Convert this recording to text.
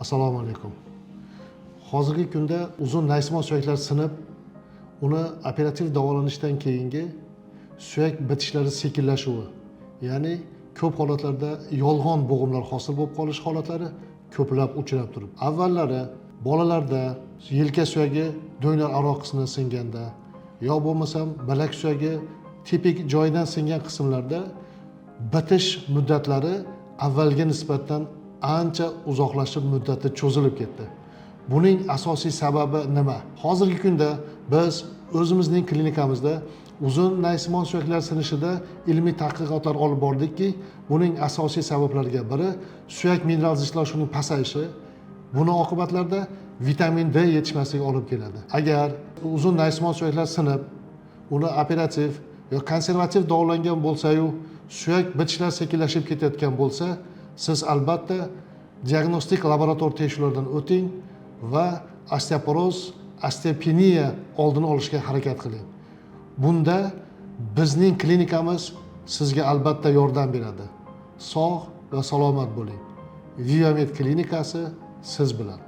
Assalomu alaykum. Hozirgi kunda uzun naysimon suyaklar sinib, uni operativ davolanishdan keyingi suyak bitishlari sekinlashuvi, ya'ni ko'p holatlarda yolg'on bo'g'imlar hosil bo'lib qolish holatlari ko'plab uchrab turib. Avvallari bolalarda yelka suyagi do'nglar aro qismida singanda yo bo'lmasam bilak suyagi tepik joyidan singan qismlarda bitish muddatlari avvalga nisbatan ancha uzoqlashib muddati cho'zilib ketdi. Buning asosiy sababi nima? Hozirgi kunda biz o'zimizning klinikamizda uzun naysimon suyaklar sinishida ilmiy tadqiqotlar olib bordikki, buning asosiy sabablariga biri suyak mineral zichlashuvning pasayishi. Buni oqibatlarida vitamin D yetishmasligi olib keladi. Agar uzun naysimon suyaklar sinib, uni operativ yo konservativ davolangan bo'lsa-yu, suyak bitishlar sekinlashib ketayotgan bo'lsa, siz albatta diagnostik laborator tekshiruvlardan o'ting va osteoporoz, osteopeniya oldini olishga harakat qiling. Bunda bizning klinikamiz sizga albatta yordam beradi. Sog' va salomat bo'ling. Viamed klinikasi siz bilan.